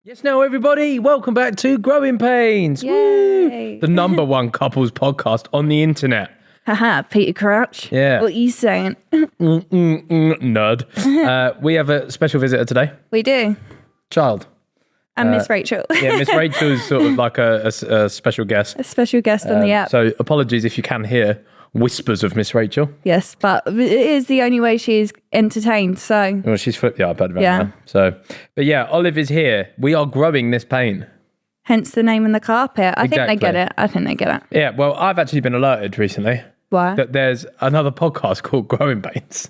Yes, now everybody, welcome back to Growing Paynes. Yay. Woo! The number one couples podcast on the internet. Haha, Peter Crouch. Yeah. What are you saying? Nerd. We have a special visitor today. We do. Child. And Miss Rachel. Yeah, Miss Rachel is sort of like a special guest. A special guest on the app. So apologies if you can hear whispers of Miss Rachel. Yes, but it is the only way she's entertained, so. Well, she's flipped the iPad around Yeah. now. So, but yeah, Olive is here. We are growing this pain. Hence the name on the carpet. I think they get it. Yeah, well, I've actually been alerted recently Why? that there's another podcast called Growing Pains.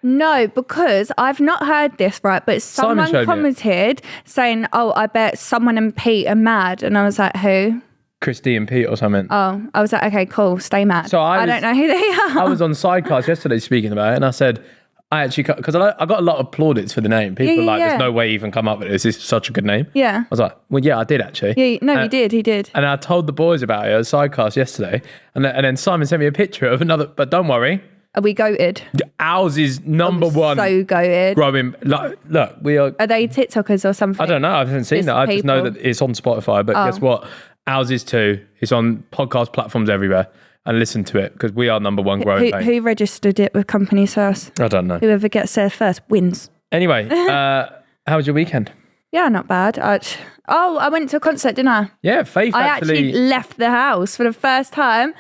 No, because I've not heard this, right? But Simon someone showed me it. commented saying, oh, I bet someone and Pete are mad. And I was like, who? Christy and Pete or something. Oh, I was like, okay, cool, stay mad. So I don't know who they are. I was on Sidecast yesterday speaking about it, and I said, I actually, because I got a lot of plaudits for the name. People were like, yeah. there's no way you even come up with this. This is such a good name. Yeah. I was like, well, yeah, I did actually. Yeah, no, he did. And I told the boys about it at Sidecast yesterday, and then Simon sent me a picture of another, but don't worry. Are we goated? Ours is number one. So goated. Growing. Look, we are. Are they TikTokers or something? I don't know. I haven't seen that. I just know that it's on Spotify. But guess what? Ours is too. It's on podcast platforms everywhere. And listen to it because we are number one growing pain. Who registered it with companies first? I don't know. Whoever gets there first wins. Anyway, how was your weekend? Yeah, not bad. I went to a concert, didn't I? Yeah, Faith I actually left the house for the first time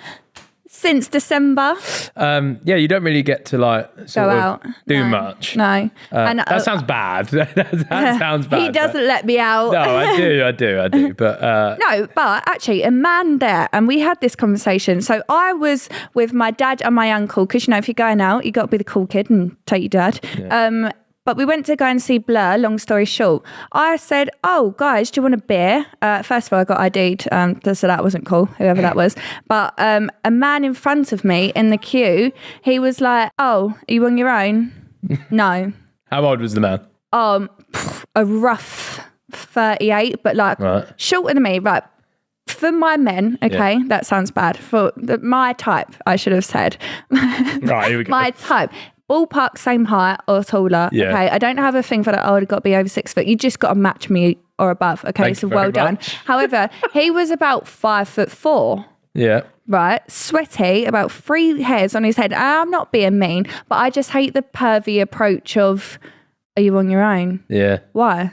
since December. Yeah, you don't really get to Go out. do much. No. That sounds bad. that sounds bad. He doesn't let me out. No, I do. But No, but actually a man there, and we had this conversation. So I was with my dad and my uncle, because if you're going out, you got to be the cool kid and take your dad. Yeah. But we went to go and see Blur, long story short. I said, oh, guys, do you want a beer? First of all, I got ID'd, so that wasn't cool, whoever that was. But a man in front of me in the queue, he was like, oh, are you on your own? No. How old was the man? A rough 38, but Right. shorter than me, right? For my men, okay, that sounds bad. For my type, I should have said. Right, here we go. My type. Ballpark, same height or taller. Yeah. Okay, I don't have a thing for that. Oh, I've got to be over 6 foot. You just got to match me or above. Okay, Thank so you very well done. much. However, he was about 5'4". Yeah. Right, sweaty, about 3 hairs on his head. I'm not being mean, but I just hate the pervy approach of, are you on your own? Yeah. Why?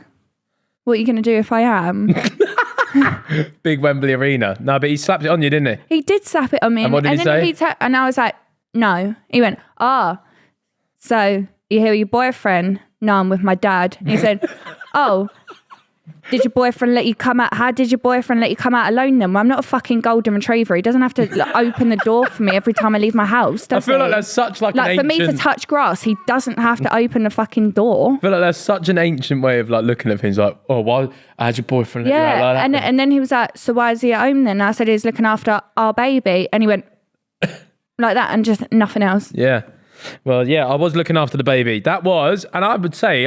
What are you going to do if I am? Big Wembley Arena. No, but he slapped it on you, didn't he? He did slap it on me. And what did he say? And I was like, no. He went, so you here with your boyfriend? No, I'm with my dad. And he said, oh, did your boyfriend let you come out? How did your boyfriend let you come out alone then? Well, I'm not a fucking golden retriever. He doesn't have to open the door for me every time I leave my house, does I feel he? like that's such an for ancient... me to touch grass, he doesn't have to open the fucking door. I feel like that's such an ancient way of looking at things oh, why had your boyfriend let you out like that? And then he was like, so why is he at home then? And I said, he's looking after our baby. And he went like that and just nothing else. Yeah. Well, yeah, I was looking after the baby. That was, and I would say,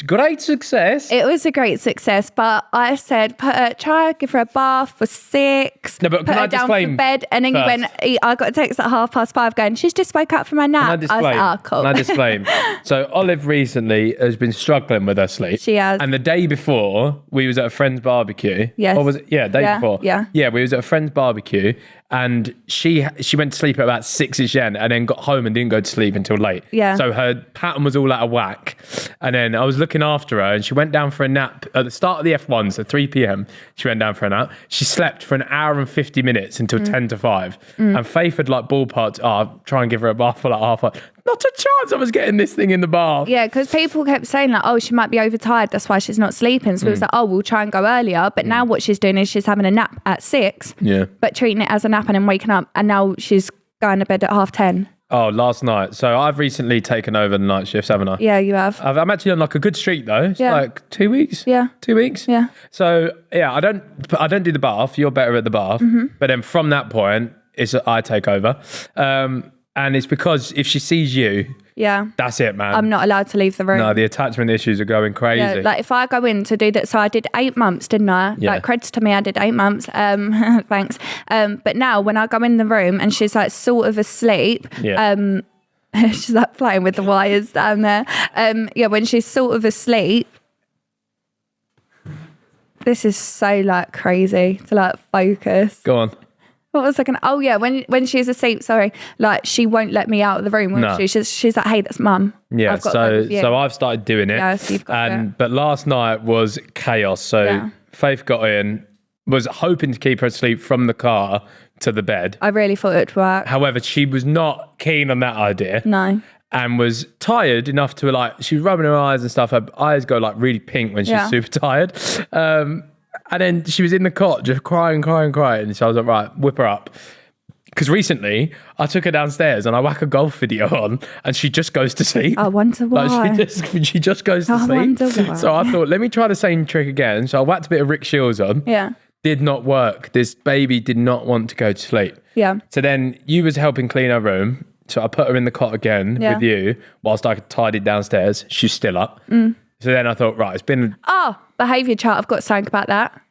great success. It was a great success, but I said, try give her a bath for 6. No, but put can her I down disclaim for bed, and then first? I got a text at 5:30 going, she's just woke up from her nap. Can I disclaim? I was like, cool. Can I disclaim? So Olive recently has been struggling with her sleep. She has. And the day before, we was at a friend's barbecue. Yes. Or was it? Yeah, day before. Yeah. Yeah, we was at a friend's barbecue, and she went to sleep at about 6ish then, and then got home and didn't go to sleep until late. Yeah. So her pattern was all out of whack. And then I was looking after her, and she went down for a nap at the start of the F1, so 3 p.m. She went down for a nap. She slept for an hour and 50 minutes until 10 to 5. And Faith had ballparked, try and give her a bath for half hour. Not a chance I was getting this thing in the bath. Yeah, because people kept saying oh, she might be overtired. That's why she's not sleeping. So it was like, oh, we'll try and go earlier. But now what she's doing is she's having a nap at 6, but treating it as a nap and then waking up. And now she's going to bed at 10:30. Oh, last night. So I've recently taken over the night shifts, haven't I? Yeah, you have. I'm actually on a good streak though. It's 2 weeks. Yeah. 2 weeks. Yeah. So yeah, I don't do the bath. You're better at the bath. But then from that point, I take over. And it's because if she sees you, that's it, man. I'm not allowed to leave the room. No, the attachment issues are going crazy. Yeah, like if I go in to do that, so I did 8 months, didn't I? Yeah. Like creds to me, I did 8 months. Thanks. But now when I go in the room and she's like sort of asleep, she's like playing with the wires down there. When she's sort of asleep, This is so like crazy to like focus. Go on. What was I going to... Oh, yeah, when she's asleep, sorry, like she won't let me out of the room. No. She's like, hey, that's mum. Yeah, I've got to go with you. so I've started doing it. Yeah, so you've got to. But last night was chaos. So Faith got in, was hoping to keep her asleep from the car to the bed. I really thought it would work. However, she was not keen on that idea. No. And was tired enough to like, she was rubbing her eyes and stuff. Her eyes go like really pink when she's super tired. And then she was in the cot just crying. So I was like, right, whip her up. Because recently I took her downstairs and I whack a golf video on and she just goes to sleep. I wonder why. Like she just goes to sleep. Wonder why. So I thought, let me try the same trick again. So I whacked a bit of Rick Shields on. Yeah. Did not work. This baby did not want to go to sleep. Yeah. So then you was helping clean her room. So I put her in the cot again with you whilst I tidied downstairs. She's still up. So then I thought, right, it's been... Oh, behaviour chart. I've got something about that.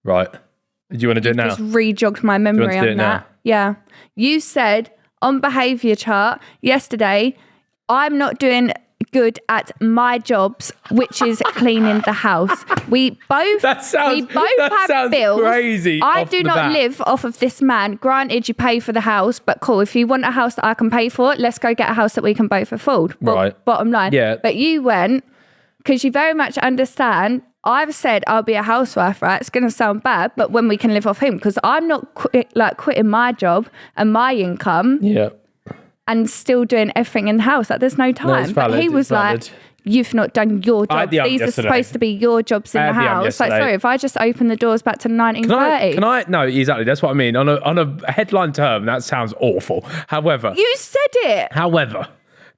Right. Do you want to do it now? Just re-jogged my memory on that. Now? Yeah. You said on behaviour chart yesterday, I'm not doing good at my jobs, which is cleaning the house. We both have bills. Crazy. I do not live off of this man. Granted, you pay for the house, but cool. If you want a house that I can pay for, let's go get a house that we can both afford. Right. Bottom line. Yeah. But you went, because you very much understand, I've said I'll be a housewife, right? It's going to sound bad, but when we can live off him, because I'm not quitting my job and my income. Yeah. And still doing everything in the house. Like, there's no time. No, it's valid, but he was like, you've not done your job. These are supposed to be your jobs in the house. Like, sorry, if I just open the doors back to 1930. Can I? No, exactly. That's what I mean. On a headline term, that sounds awful. However. You said it. However,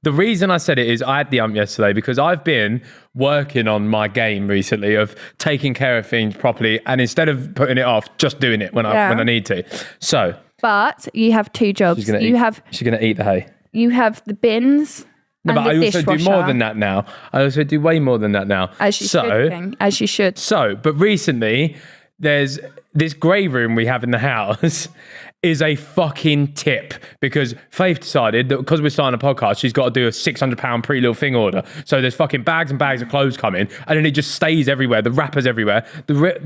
the reason I said it is I had the yesterday because I've been working on my game recently of taking care of things properly and instead of putting it off, just doing it when I need to. So. But you have two jobs. She's going to eat the hay. You have the bins. No, but I also do more than that now. I also do way more than that now. As you should. So, but recently, there's this grey room we have in the house is a fucking tip because Faith decided that because we're starting a podcast, she's got to do a £600 Pretty Little Thing order. So there's fucking bags and bags of clothes coming and then it just stays everywhere. The wrappers everywhere.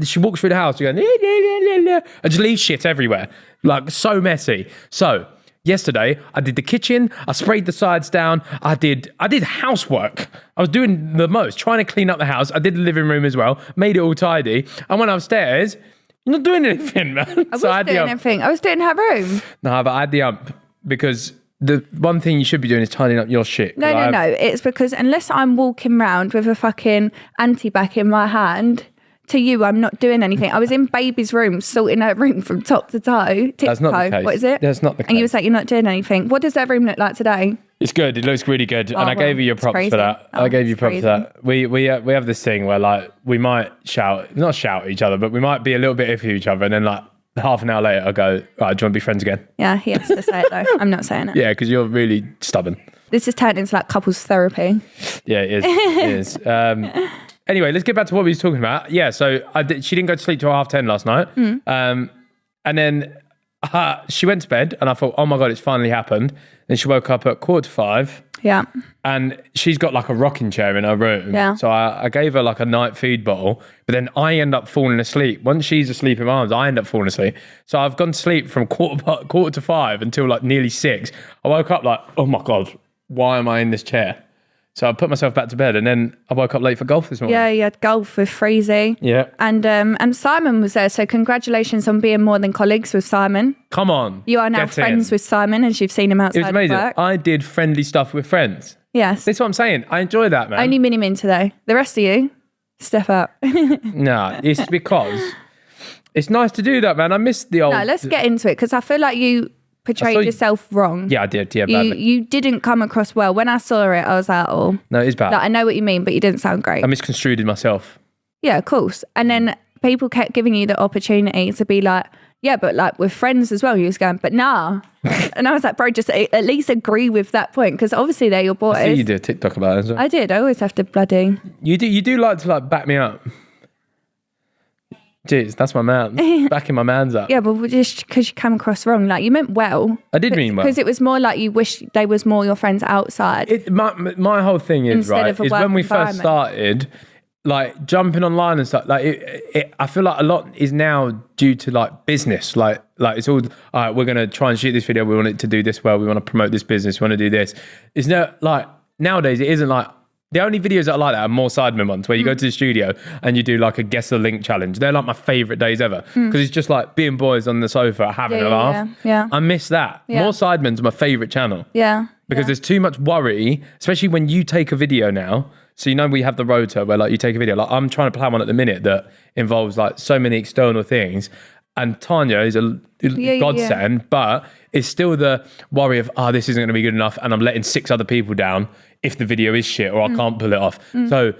She walks through the house going, and just leaves shit everywhere. Like so messy. So yesterday I did the kitchen, I sprayed the sides down, I did housework. I was doing the most, trying to clean up the house. I did the living room as well, made it all tidy. I went upstairs. You're not doing anything, man. I was doing everything. I was doing her room. No, but I had the because the one thing you should be doing is tidying up your shit. No. It's because unless I'm walking around with a fucking anti-bac in my hand, to you, I'm not doing anything. I was in baby's room, sorting her room from top to toe. That's not the case. What is it? That's not the case. And you were like, you're not doing anything. What does that room look like today? It's good. It looks really good. And I gave you your props for that. I gave you props for that. We have this thing where like we might not shout at each other, but we might be a little bit iffy with each other. And then like half an hour later, I go, right, do you want to be friends again? Yeah, he has to say it though. I'm not saying it. Yeah, because you're really stubborn. This has turned into like couples therapy. Yeah, it is. It is. Anyway, let's get back to what we were talking about. Yeah, so she didn't go to sleep till 10:30 last night. And then she went to bed and I thought, oh my God, it's finally happened. Then she woke up at 4:45. Yeah. And she's got like a rocking chair in her room. Yeah. So I gave her like a night feed bottle, but then I end up falling asleep. Once she's asleep in my arms, I end up falling asleep. So I've gone to sleep from quarter to 5 until like nearly 6. I woke up like, oh my God, why am I in this chair? So I put myself back to bed and then I woke up late for golf this morning. Yeah, you had golf with Freezy. Yeah. And Simon was there. So congratulations on being more than colleagues with Simon. Come on. You are now friends with Simon as you've seen him outside. It was amazing. Work. I did friendly stuff with friends. Yes. That's what I'm saying. I enjoy that, man. Only Mini Min today. The rest of you, step up. No, it's because it's nice to do that, man. I miss the old... No, let's get into it because I feel like you portrayed yourself wrong. Yeah, I did. Yeah, badly. You didn't come across well. When I saw it, I was like, oh. No, it's bad. Like, I know what you mean, but you didn't sound great. I misconstrued myself. Yeah, of course. And then people kept giving you the opportunity to be like, yeah, but like with friends as well. You was going, but nah. And I was like, bro, just at least agree with that point because obviously they're your boys. I see you do a TikTok about it as well. I did. I always have to bloody... You do like to like back me up. Jeez, that's my man. Backing my man's up. Yeah, but just because you came across wrong. Like, you meant well. I did mean well. Because it was more like you wish they was more your friends outside. My whole thing is, Instead right, of a is work when we first environment. started, like jumping online and stuff, like I feel like a lot is now due to like business, like it's all, all right, we're going to try and shoot this video. We want it to do this well. We want to promote this business. We want to do this. It's not like nowadays, it isn't like, the only videos that I like that are more Sidemen ones where you go to the studio and you do like a guess the link challenge. They're like my favorite days ever because it's just like being boys on the sofa having a laugh. Yeah. I miss that. Yeah. More Sidemen's my favorite channel. Yeah. Because there's too much worry, especially when you take a video now. So, you know, we have the rotor where like you take a video, like I'm trying to plan one at the minute that involves like so many external things. And Tanya is a godsend, but it's still the worry of, this isn't going to be good enough. And I'm letting 6 other people down if the video is shit or I can't pull it off. So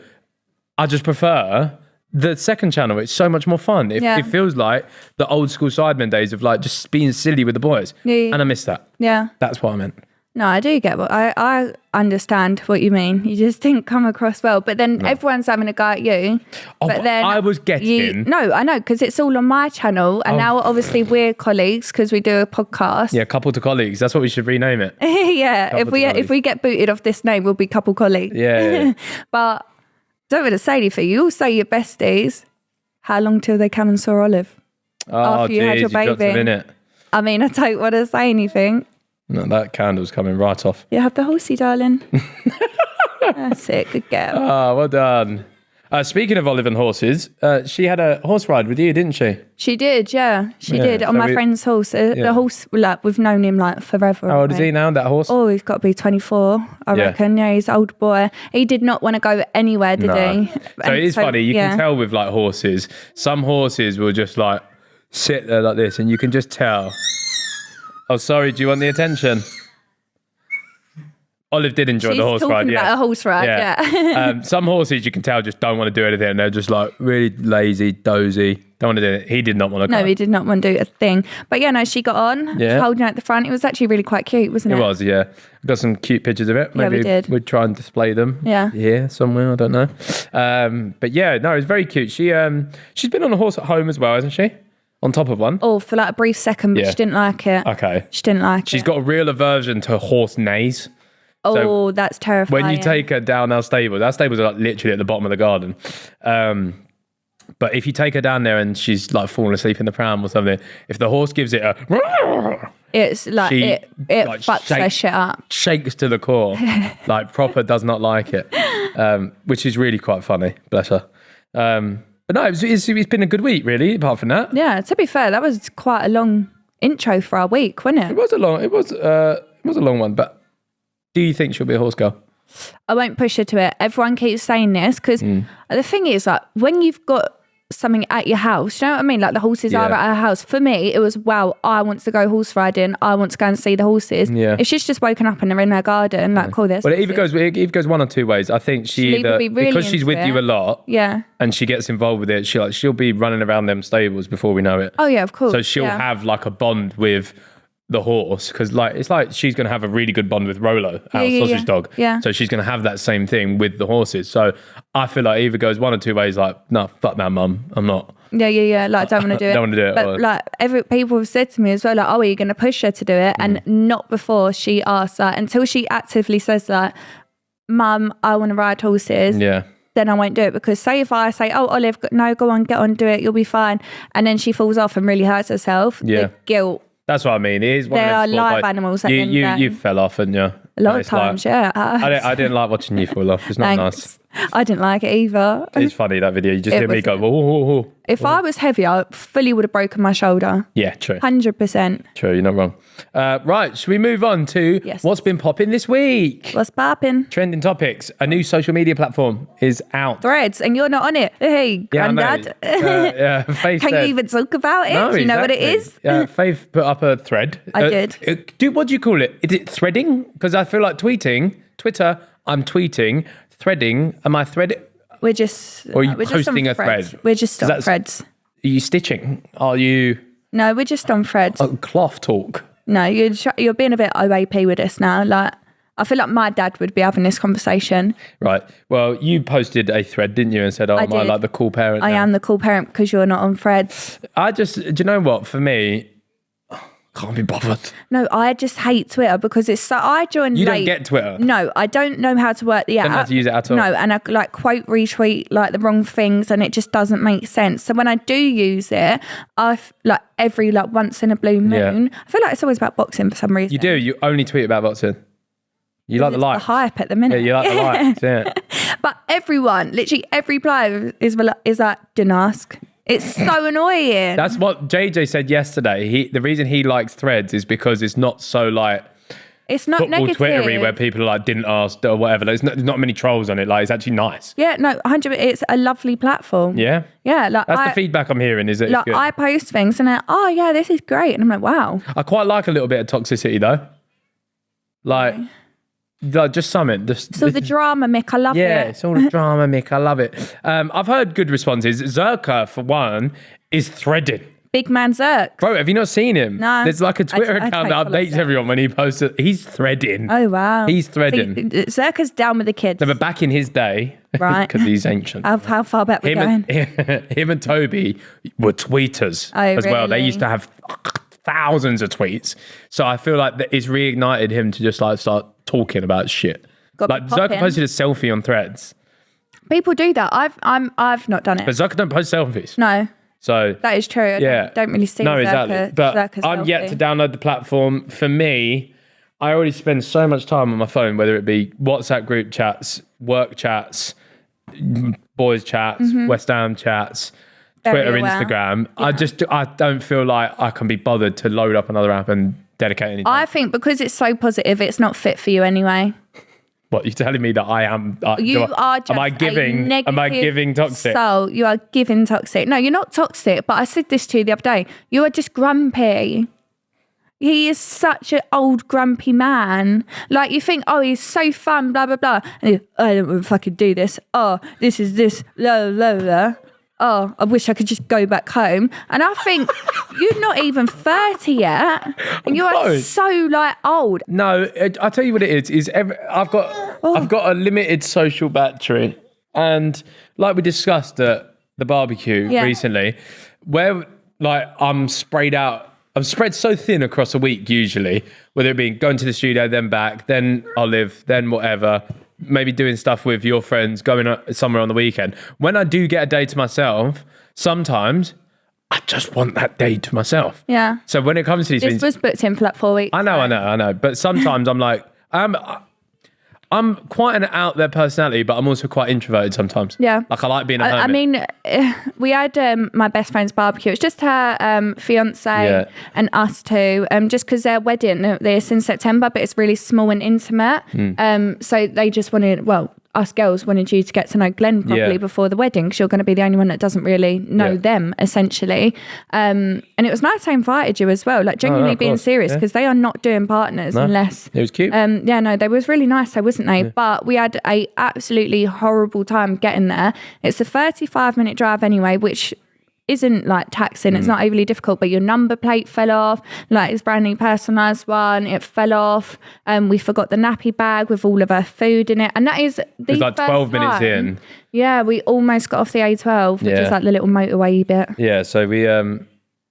I just prefer the second channel. It's so much more fun. It feels like the old school Sidemen days of like just being silly with the boys. And I miss that. Yeah. That's what I meant. No, I do get what I understand what you mean. You just didn't come across well, but then everyone's having a go at you. But then I was getting. No, I know, because it's all on my channel, and now obviously we're colleagues because we do a podcast. Yeah, couple to colleagues. That's what we should rename it. Yeah, if we get booted off this name, we'll be couple colleagues. Yeah. But don't want to say anything. You all say your besties. How long till they come and saw Olive? After you had your baby. I mean, I don't want to say anything. No, that candle's coming right off. You have the horsey, darling. That's it. Good girl. Well done. Speaking of Olive and horses, she had a horse ride with you, didn't she? She did, yeah. She did, on my friend's horse. The horse, like, we've known him, like, forever. How old is he now, that horse? Oh, he's got to be 24, I reckon. Yeah, he's an old boy. He did not want to go anywhere, did he? So it is funny. You can tell with, like, horses. Some horses will just, like, sit there like this, and you can just tell... Oh, sorry, do you want the attention? Olive did enjoy the horse ride, about a horse ride, yeah. Some horses you can tell just don't want to do anything. They're just like really lazy, dozy. Don't want to do it. He did not want to go. No, he did not want to do a thing. But yeah, no, she got on, holding out the front. It was actually really quite cute, wasn't it? It was, yeah. We got some cute pictures of it. Maybe we did. We'd try and display them here somewhere, I don't know. But yeah, no, it was very cute. She's been on a horse at home as well, hasn't she? On top of one? Oh, for like a brief second, but she didn't like it. Okay. She didn't like it. She's got a real aversion to horse neighs. Oh, that's terrifying. When you take her down our stables are like literally at the bottom of the garden. But if you take her down there and she's like falling asleep in the pram or something, if the horse gives it a... It's like, it like fucks their shit up. Shakes to the core. Like proper does not like it. Which is really quite funny, bless her. But no, it's been a good week, really, apart from that. Yeah, to be fair, that was quite a long intro for our week, wasn't it? It was a long one, but do you think she'll be a horse girl? I won't push her to it. Everyone keeps saying this because the thing is, like, when you've got something at your house, you know what I mean? Like the horses are at our house. For me, it was, wow, I want to go horse riding. I want to go and see the horses. Yeah. If she's just woken up and they're in her garden, like, cool, this. Well, it either goes one or two ways. I think she either, because she's with you a lot, and she gets involved with it, she'll be running around them stables before we know it. Oh yeah, of course. So she'll have like a bond with the horse, because like it's like she's going to have a really good bond with Rolo, our sausage dog. Yeah. So she's going to have that same thing with the horses. So I feel like it either goes one or two ways. Like, no, fuck that, mum. I'm not. Yeah. Like, I don't want to do it. Don't want to do it. But like, people have said to me as well, like, oh, are you going to push her to do it? And not before she asks that. Until she actively says that, mum, I want to ride horses. Yeah. Then I won't do it, because say if I say, oh, Olive, no, go on, get on, do it, you'll be fine. And then she falls off and really hurts herself. Yeah. The guilt. That's what I mean. It is one they of are live animals. You fell off, and a lot of times, like, I didn't like watching you fall off. It's not nice. I didn't like it either. It's funny, that video. You just hear me go, whoa. If I was heavy, I fully would have broken my shoulder. Yeah, true. 100%. True, you're not wrong. Right, should we move on to what's been popping this week? What's popping? Trending topics. A new social media platform is out. Threads, and you're not on it. Hey, granddad. Faith Can you even talk about it? No, do you know what it is? Faith put up a thread. I did. What do you call it? Is it threading? Because I feel like Twitter, I'm tweeting. Threading, am I threading? We're just... Or are you posting a thread? We're just on threads. Are you stitching? Are you... No, we're just on threads. Cloth talk? No, you're being a bit OAP with us now. Like, I feel like my dad would be having this conversation. Right. Well, you posted a thread, didn't you? And said, am I like the cool parent I am the cool parent because you're not on threads. Do you know what? For me... Can't be bothered. No, I just hate Twitter because it's so. I joined You late. don't get Twitter. No, I don't know how to work the app. Don't know how to use it at all. No, and I like quote retweet like the wrong things, and it just doesn't make sense. So when I do use it, like every like once in a blue moon. I feel like it's always about boxing for some reason. You do. You only tweet about boxing. You like the likes. The hype at the minute. Yeah, you like the likes. Yeah. But everyone, literally every player is like, didn't ask. It's so annoying. That's what JJ said yesterday. The reason he likes threads is because it's not so like it's not football negative. Twittery where people are like didn't ask or whatever. There's not many trolls on it. Like it's actually nice. Yeah, no, 100%. It's a lovely platform. Yeah. Yeah, like that's the feedback I'm hearing. Is that like I post things and oh yeah, this is great, and I'm like, wow. I quite like a little bit of toxicity though. Like just something. So the drama, Mick, I love it. Yeah, it's all the drama, Mick. I love it. I've heard good responses. Zerka, for one, is threading. Big man Zerk. Bro, have you not seen him? No. There's like a Twitter account that updates everyone when he posts it. He's threading. Oh, wow. He's threading. So Zerka's down with the kids. No, but back in his day, right? Because he's ancient. How far back we're going? Him and Toby were tweeters as well. They used to have thousands of tweets. So I feel like that it's reignited him to just like start talking about shit. Like Zerka posted a selfie on Threads. People do that. I've not done it. But Zerka don't post selfies. No. So that is true. I don't really see no, exactly. But I'm yet to download the platform. For me, I already spend so much time on my phone, whether it be WhatsApp group chats, work chats, boys chats, West Ham chats, Twitter, Instagram. Yeah. I don't feel like I can be bothered to load up another app and dedicate any time. I think because it's so positive, it's not fit for you anyway. What, you're telling me that I am? You are just am I giving? Am I giving toxic? So you are giving toxic. No, you're not toxic. But I said this to you the other day. You are just grumpy. He is such an old grumpy man. Like you think, oh, he's so fun, blah blah blah. And I don't want to fucking do this. Oh, this is this, blah blah blah. Oh, I wish I could just go back home. And I think you're not even 30 yet. And you are so like old. No, I'll tell you what it is I've got a limited social battery. And like we discussed at the barbecue recently, where like I'm spread so thin across a week usually, whether it be going to the studio, then back, then Olive, then whatever, maybe doing stuff with your friends, going somewhere on the weekend. When I do get a day to myself, sometimes I just want that day to myself. Yeah. So when it comes to these things... This was booked in for like 4 weeks. I know. But sometimes I'm like... I'm quite an out there personality, but I'm also quite introverted sometimes. Yeah. Like I like being a hermit. I mean, we had my best friend's barbecue. It's just her fiance and us two, just because their wedding, it's in September, but it's really small and intimate. So they just wanted, us girls wanted you to get to know Glenn properly before the wedding, because you're going to be the only one that doesn't really know them, essentially. And it was nice I invited you as well, like genuinely being serious, because they are not doing partners unless... It was cute. They was really nice, though, wasn't they? Yeah. But we had a absolutely horrible time getting there. It's a 35-minute drive anyway, which... isn't like taxing, it's not overly difficult, but your number plate fell off, like it's brand new personalised one, it fell off, we forgot the nappy bag with all of our food in it, and that is the it's like 12 minutes in. Yeah, we almost got off the A12, which is like the little motorway bit. Yeah, so we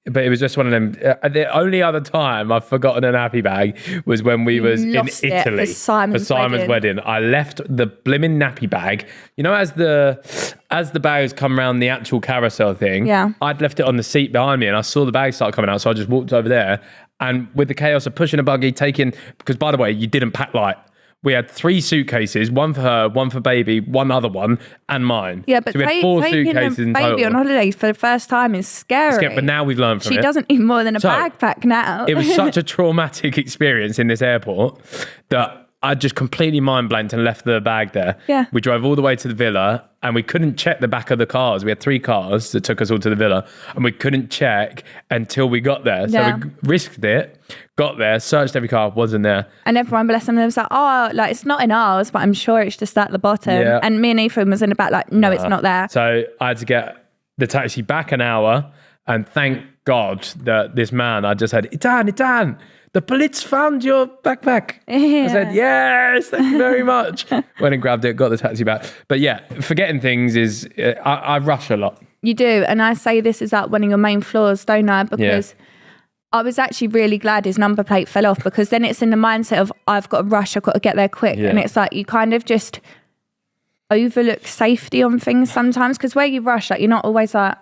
but it was just one of them. The only other time I've forgotten a nappy bag was when we was in Italy for Simon's wedding. I left the blimmin' nappy bag. You know, as the bags come around the actual carousel thing, I'd left it on the seat behind me, and I saw the bag start coming out, so I just walked over there. And with the chaos of pushing a buggy, because by the way, you didn't pack light. We had 3 suitcases, one for her, one for baby, one other one, and mine. Yeah, but so we had 4 suitcases in total. Baby on holiday for the first time is scary. But now we've learned from it. She doesn't need more than a backpack now. It was such a traumatic experience in this airport that I just completely mind blanked and left the bag there. Yeah. We drove all the way to the villa, and we couldn't check the back of the cars. We had 3 cars that took us all to the villa, and we couldn't check until we got there. So we risked it, got there, searched every car, wasn't there. And everyone, bless them, was like, oh, like it's not in ours, but I'm sure it's just at the bottom. Yeah. And me and Ethan was in the back like, no, it's not there. So I had to get the taxi back an hour, and thank God that this man, I just said, Itan, the police found your backpack. I said, yes, thank you very much. Went and grabbed it, got the taxi back. But yeah, forgetting things is, I rush a lot. You do. And I say this is like one of your main flaws, don't I? Because I was actually really glad his number plate fell off, because then it's in the mindset of, I've got to rush, I've got to get there quick. Yeah. And it's like, you kind of just overlook safety on things sometimes, because where you rush, like, you're not always like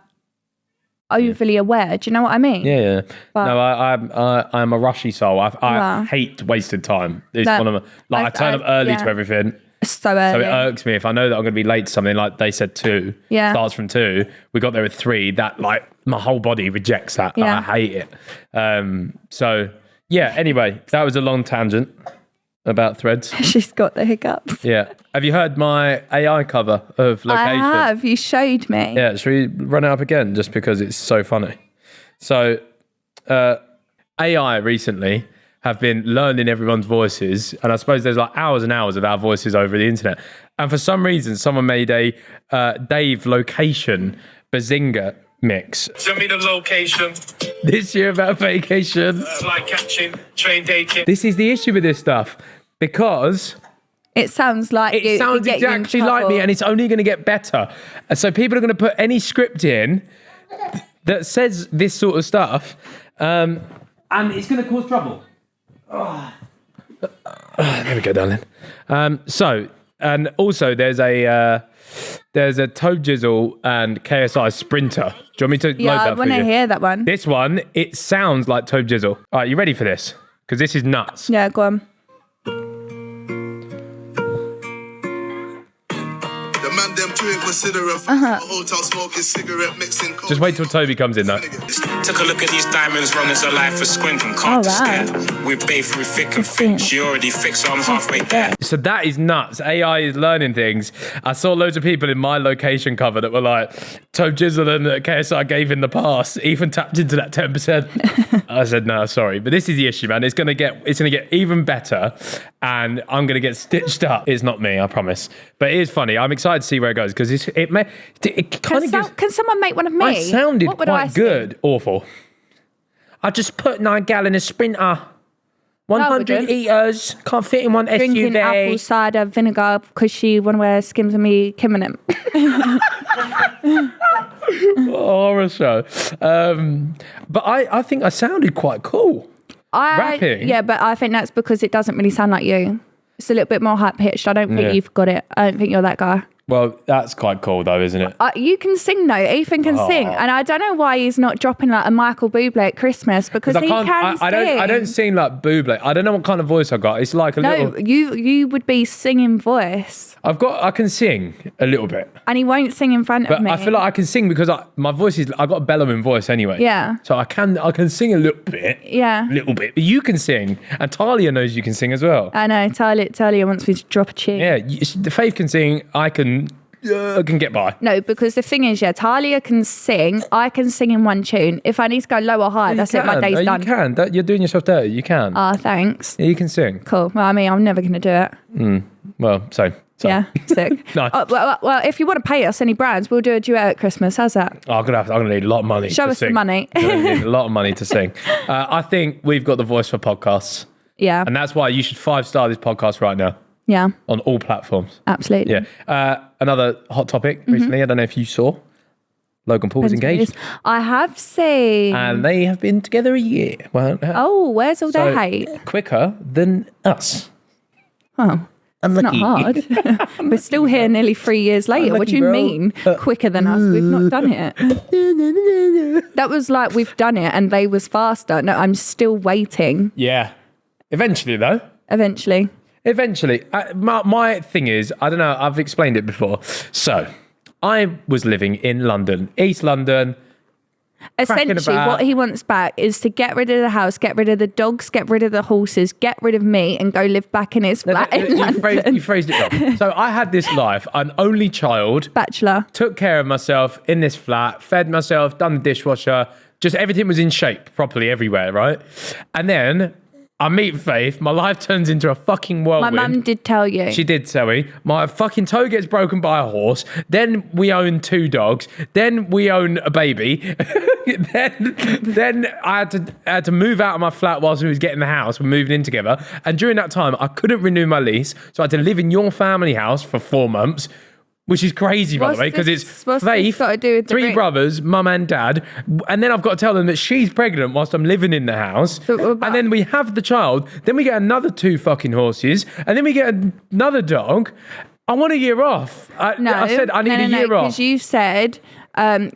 overly aware. Do you know what I mean? Yeah. But- No, I'm a rushy soul. I hate wasted time. It's No, one of my, I turn up early to everything. So early. So it irks me if I know that I'm going to be late to something, like they said 2, starts from 2. We got there at 3. That, like, my whole body rejects that. Yeah. I hate it. So yeah, anyway, that was a long tangent about Threads. She's got the hiccups. Yeah. Have you heard my AI cover of Location? I have. You showed me. Yeah, should we run it up again just because it's so funny? So AI recently have been learning everyone's voices, and I suppose there's like hours and hours of our voices over the internet. And for some reason, someone made a Dave Location Bazinga mix. Send me the location. This year about vacation. Like catching, train taking. This is the issue with this stuff, because It sounds like it sounds exactly like me, and it's only going to get better. And so people are going to put any script in that says this sort of stuff, and it's going to cause trouble. There we go, darling. And also there's a Toe Jizzle and KSI Sprinter. Do you want me to load Yeah, I that for want you? to hear that one. This one, it sounds like Toe Jizzle. All right, you ready for this? Because this is nuts. Yeah, go on. The man them drink with cigarette, hotel smoking cigarette mixing. Just wait till Toby comes in, though. Took a look at these diamonds, wrong as a life for squinting. Can't wow. stare. We bathe through thick and thin. She already fixed, so I'm halfway there. So that is nuts. AI is learning things. I saw loads of people in my location cover that were like, Toe Jizzle and KSI gave in the past, even tapped into that 10%. I said, no, sorry. But this is the issue, man. It's gonna get even better, and I'm gonna get stitched up. It's not me, I promise. But it is funny. I'm excited to see where it goes, because it kind of gives... Can someone make one of me? I sounded What would I quite good. Awful. I just put 9 gallon in a Sprinter. 100 wouldn't. eaters. Can't fit in one Drinking SUV. apple cider vinegar because she want to wear Skims and me Kimmenem. Horror show. But I think I sounded quite cool. Rapping? Yeah, but I think that's because it doesn't really sound like you. It's a little bit more high pitched. I don't think Yeah. you've got it. I don't think you're that guy. Well, that's quite cool though, isn't it? You can sing though. Ethan can sing, and I don't know why he's not dropping like a Michael Bublé at Christmas, because he can sing. I don't sing like Bublé. I don't know what kind of voice I got. It's like a No, little... you would be singing voice, I can sing a little bit. and he won't sing in front But of me. I feel like I can sing because my voice is... I've got a bellowing voice anyway. Yeah. So I can sing a little bit. Yeah. A little bit. But you can sing. And Talia knows you can sing as well. I know. Talia wants me to drop a tune. Yeah. The Faith can sing. I can get by. No, because the thing is, Talia can sing. I can sing in one tune. If I need to go low or high, that's it. My day's done. You can. You're doing yourself dirty. You can. Thanks. Yeah, you can sing. Cool. Well, I mean, I'm never going to do it. Well, same. Yeah, sick. No. Well, if you want to pay us any brands, we'll do a duet at Christmas. How's that? I'm gonna need a lot of money. Show to us the sing. money. I'm gonna need a lot of money to sing. I think we've got the voice for podcasts, Yeah. and that's why you should 5-star this podcast right now Yeah, on all platforms. absolutely. Yeah. Another hot topic recently. I don't know if you saw. Logan Paul was engaged, I have seen. and they have been together a year. Well, Oh, where's all their hate? quicker than us. Oh, Unlucky. not hard. We're still here nearly 3 years later. What do you Unlucky, mean bro. quicker than us? We've not done it. That was like we've done it and they was faster. No, I'm still waiting. Yeah. Eventually, though. Eventually. My thing is, I don't know, I've explained it before. So, I was living in London, East London. Essentially, about- what he wants back is to get rid of the house, get rid of the dogs, get rid of the horses, get rid of me, and go live back in his flat in London. You phrased it wrong. So, I had this life, an only child, Bachelor. took care of myself in this flat, fed myself, done the dishwasher, just everything was in shape properly everywhere, right? And then I meet Faith, my life turns into a fucking My whirlwind. mum did tell you. She did tell me. My fucking toe gets broken by a horse. Then we own 2 dogs. Then we own a baby. then I had to move out of my flat whilst we was getting the house. We're moving in together. And during that time, I couldn't renew my lease. So I had to live in your family house for 4 months which is crazy, by the way, because it's what's Faith, this got to do with the 3 ring? brothers, mum and dad, and then I've got to tell them that she's pregnant whilst I'm living in the house, So what about- and then we have the child, then we get another 2 fucking horses, and then we get another dog. I want a year off. I said I need a year off. Because you said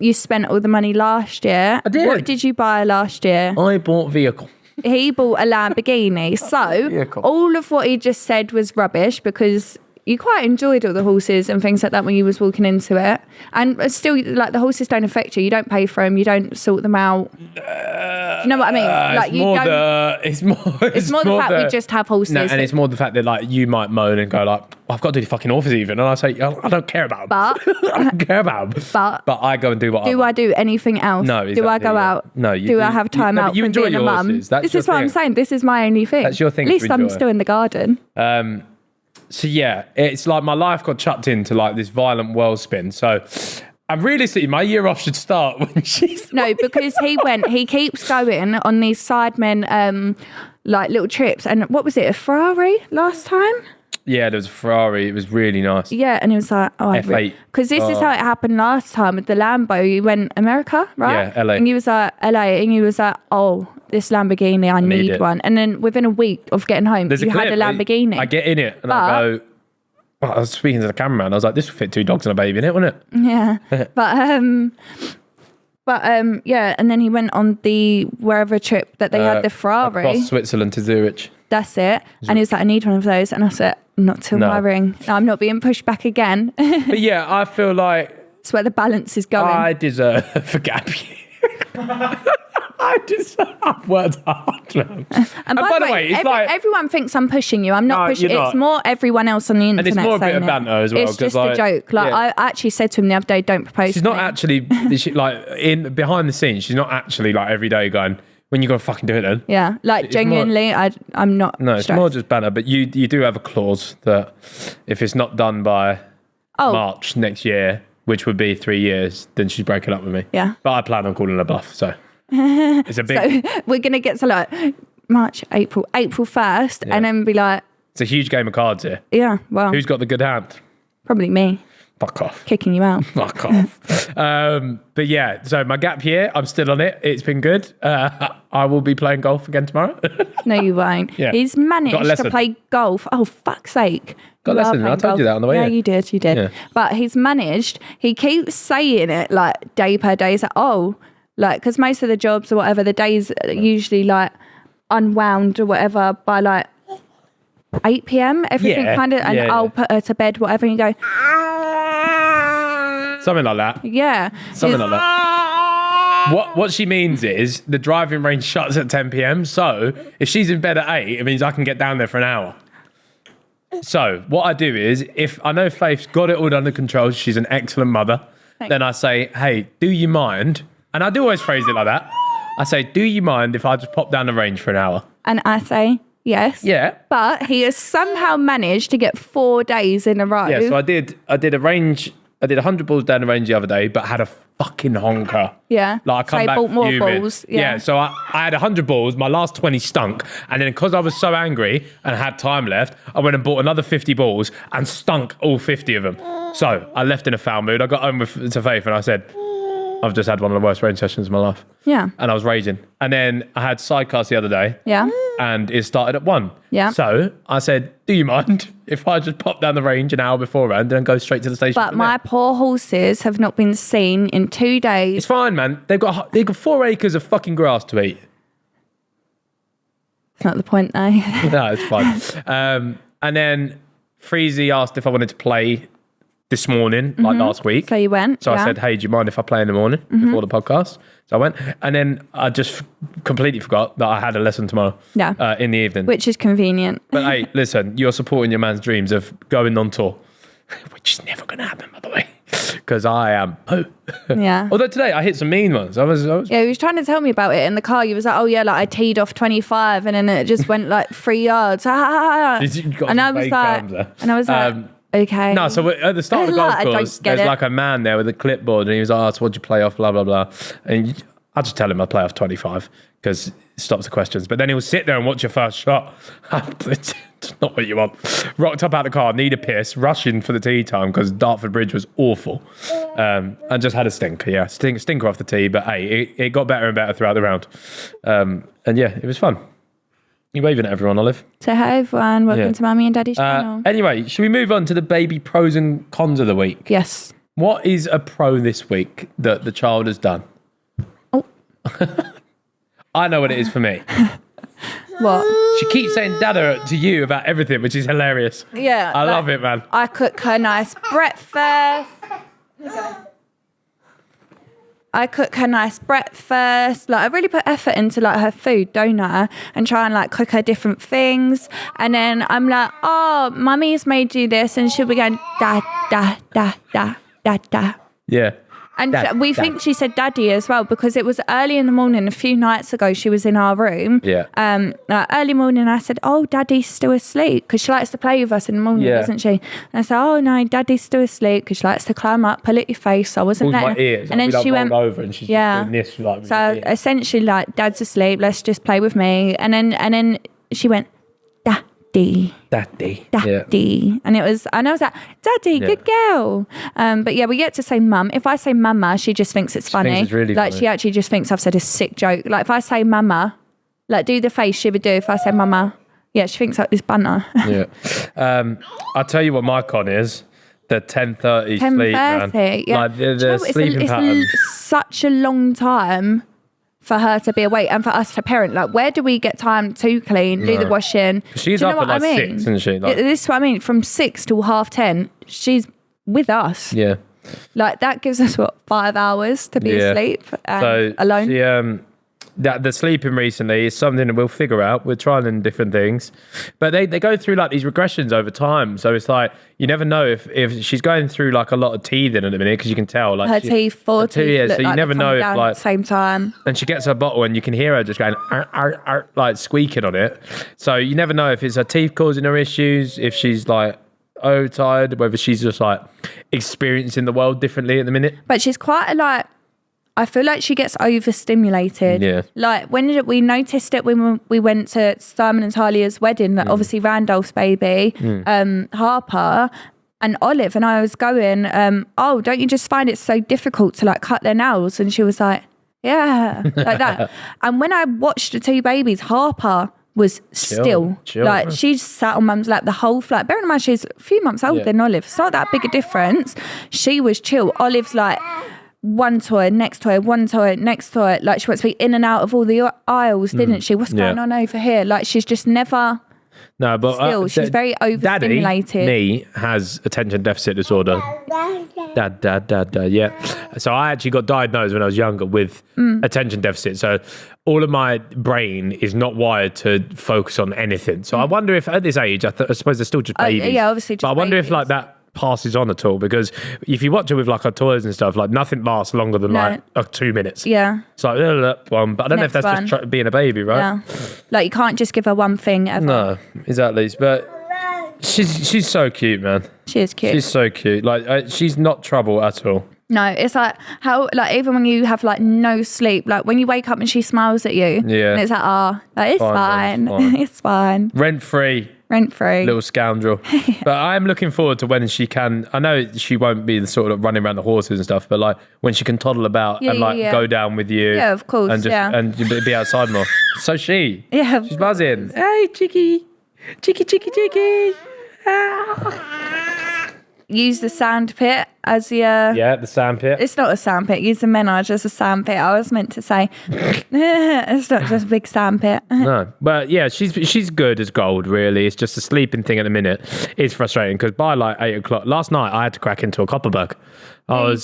you spent all the money last year. I did. What did you buy last year? I bought vehicle. He bought a Lamborghini. So Yeah, cool. all of what he just said was rubbish because you quite enjoyed all the horses and things like that when you was walking into it. And still, like, the horses don't affect you. You don't pay for them. You don't sort them out. Do you know what I mean? Like, you don't. It's more the fact we just have horses. No, and it's more the fact that, like, you might moan and go like, well, I've got to do the fucking horses even, and I say, I don't care about them. But I don't care about them. But I go and do what I do want. I do anything else? No, Do I exactly, go yeah. out? No, you do do. I have time No, out but you from enjoy being a your mum? horses. That's This your is what I'm thing. saying. This is my only thing. That's your thing At least to I'm enjoy. still in the garden. So yeah, it's like my life got chucked into like this violent whirl spin. So I'm realistically, my year off should start when she's No, because he keeps going on these Sidemen like little trips. And what was it, a Ferrari last time? Yeah, there was a Ferrari. It was really nice. Yeah, and he was like, oh, F8. Because this is how it happened last time with the Lambo. You went America, right? Yeah, LA. And he was like, LA, and he was like, oh, this Lamborghini, I need it. one. And then within a week of getting home, There's you a had a clip, Lamborghini. I get in it and I go, well, I was speaking to the cameraman. I was like, this will fit 2 dogs and a baby in it, wouldn't it? Yeah, but yeah, and then he went on the wherever trip that they had the Ferrari. Across Switzerland to Zurich. That's it. And he was like, I need one of those. And I said, not till No. my ring. No, I'm not being pushed back again. But yeah, I feel like It's where the balance is going. I deserve a gap year. I've worked hard, man. And by the way, it's like, everyone thinks I'm pushing you. I'm not No, pushing. you're It's not. more everyone else on the internet. it's more a bit saying of it. banter as well, It's 'cause, just like, a joke. Like, yeah. I actually said to him the other day, don't propose she's to not me. actually, like, in behind the scenes, she's not actually, like, every day going, when you got to fucking do it then. Yeah, like, It's more- genuinely, I'm not No, it's stressed. more just banter, but you do have a clause that if it's not done by Oh. March next year, which would be 3 years, then she's breaking up with me. Yeah. But I plan on calling her bluff, so it's a big, So we're going to get to like March, April 1st, Yeah. and then be like, it's a huge game of cards here. yeah, well, Who's got the good hand? probably me Fuck off. kicking you out. Fuck off. But yeah, so my gap year, I'm still on it. It's been good. I will be playing golf again tomorrow. No, you won't. Yeah. He's Got a managed to lesson. play golf. Oh, fuck's sake. Got a You are lesson. I playing told you golf. that on the way Yeah, here. you did. Yeah. But he's managed, he keeps saying it like day per day. He's like, oh, like, because most of the jobs or whatever, the days are usually like unwound or whatever by like 8 p.m. Everything Yeah, kind of, and yeah, I'll yeah. put her to bed, whatever. And you go, Something like that. yeah. Something It's- like that. What she means is the driving range shuts at 10 p.m. So if she's in bed at 8, it means I can get down there for an hour. So what I do is, if I know Faith's got it all under control, she's an excellent mother, then I say, hey, do you mind? And I do always phrase it like that. I say, do you mind if I just pop down the range for an hour? And I say, yes. Yeah. But he has somehow managed to get 4 days in a row. Yeah, so I did a range, I did 100 balls down the range the other day, but had a fucking honker. Yeah. Like, I come So he back bought more fuming. balls, yeah. So I had 100 balls, my last 20 stunk, and then because I was so angry and had time left, I went and bought another 50 balls and stunk all 50 of them. So I left in a foul mood. I got home to Faith and I said, I've just had one of the worst range sessions of my life. Yeah. And I was raging. And then I had sidecast the other day. Yeah. And it started at 1. Yeah. So I said, do you mind if I just pop down the range an hour beforehand and go straight to the station? But from my there? poor horses have not been seen in 2 days. It's fine, man. They've got 4 acres of fucking grass to eat. It's not the point, though. No, it's fine. And then Freezy asked if I wanted to play this morning, like last week. So you went. So yeah. I said, hey, do you mind if I play in the morning before the podcast? So I went. And then I just completely forgot that I had a lesson tomorrow Yeah. in the evening. Which is convenient. But hey, listen, you're supporting your man's dreams of going on tour, which is never going to happen, by the way, because I am poo. Yeah. Although today I hit some mean ones. I was Yeah, he was trying to tell me about it in the car. He was like, oh, yeah, like I teed off 25 and then it just went like 3 yards. You got and some I was vague like, terms there. and I was like, okay. No, so at the start of the golf I don't course, get there's it. like a man there with a clipboard, and he was like, oh, so what'd you play off, blah, blah, blah. And I just tell him I play off 25 because it stops the questions. But then he'll sit there and watch your first shot. Not what you want. Rocked up out of the car, need a piss, rushing for the tea time because Dartford Bridge was awful. And just had a stinker, yeah. Stinker off the tea, but hey, it got better and better throughout the round. And yeah, it was fun. You waving at everyone, Olive? So hi everyone, welcome to Mummy and Daddy's channel. Anyway, should we move on to the baby pros and cons of the week? Yes. What is a pro this week that the child has done? Oh. I know what it is for me. What? She keeps saying dada to you about everything, which is hilarious. Yeah. I love it, man. I cook her nice breakfast. Like I really put effort into like her food, don't I? And try and like cook her different things. And then I'm like, oh, Mummy's made you this, and she'll be going da da da da da da. Yeah. And Dad, we think she said daddy as well because it was early in the morning. A few nights ago, she was in our room. Yeah. Early morning, I said, "Oh, Daddy's still asleep," because she likes to play with us in the morning, doesn't she? And I said, "Oh no, Daddy's still asleep," because she likes to climb up, pull at your face. So I wasn't Pulls letting my ears. And then she went over, and she's doing this like. With So her ears. essentially, like, Dad's asleep. Let's just play with me. And then she went, Daddy. Daddy. Daddy. And I was like, Daddy, good girl. But yeah, we get to say mum. If I say mama, she just thinks it's funny. Thinks it's really like funny. she actually just thinks I've said a sick joke. Like if I say mama, like do the face she would do if I say mama. Yeah, she thinks like this banter. Yeah. I'll tell you what my con is. The 10:30 sleep, man. Yeah. Like Do you know the what? sleeping pattern. Such a long time for her to be awake and for us to parent. Like, where do we get time to clean, do the washing? She's Do you up know at what like I mean? 6, isn't she? Like, This is what I mean. From 6 till 10:30, she's with us. yeah. Like that gives us 5 hours to be asleep and alone. She, the sleeping recently is something that we'll figure out. We're trying different things, but they go through like these regressions over time. So it's like you never know if she's going through like a lot of teething at the minute because you can tell like Her teeth, 4 teeth. So you never know if like at the same time. and she gets her bottle and you can hear her just going ar, ar, ar, like squeaking on it. So you never know if it's her teeth causing her issues, if she's like tired, whether she's just like experiencing the world differently at the minute. But she's quite I feel like she gets overstimulated. Yeah. Like when we noticed it when we went to Simon and Talia's wedding, like obviously Randolph's baby, Harper and Olive, and I was going, oh, don't you just find it so difficult to like cut their nails? And she was like, yeah, like that. And when I watched the two babies, Harper was still like she sat on mum's lap the whole flight. Bearing in mind she's a few months older than Olive. It's not that big a difference. She was chill. Olive's like one toy, next toy, one toy, next toy. Like she wants to be in and out of all the aisles, didn't she? What's going on over here? Like she's just never. No, but still, she's very overstimulated. Daddy, me, has attention deficit disorder. Dad, yeah. So I actually got diagnosed when I was younger with attention deficit. So all of my brain is not wired to focus on anything. So I wonder if at this age, I suppose they're still just babies. Yeah, obviously just But I wonder babies. if like that passes on at all, because if you watch it with like our toys and stuff, like nothing lasts longer than like 2 minutes. Yeah. It's like one, but I don't know if that's just being a baby, right? Yeah. Like you can't just give her one thing ever. No, exactly. But she's so cute, man. She is cute. She's so cute. Like she's not trouble at all. No, it's like how like even when you have like no sleep, like when you wake up and she smiles at you, and it's like like it's fine. It's fine. Rent free. Little scoundrel. But I am looking forward to when she can. I know she won't be the sort of running around the horses and stuff, but like when she can toddle about and like go down with you. Yeah, of course. And just and be outside more. So she's buzzing. Hey, Chicky. Use the sand pit as your... Yeah, the sand pit. It's not a sand pit. Use the menage as a sand pit. I was meant to say. It's not just a big sand pit. No, but yeah, she's good as gold, really. It's just the sleeping thing at the minute. It's frustrating because by like 8 o'clock, last night I had to crack into a copperbug. I was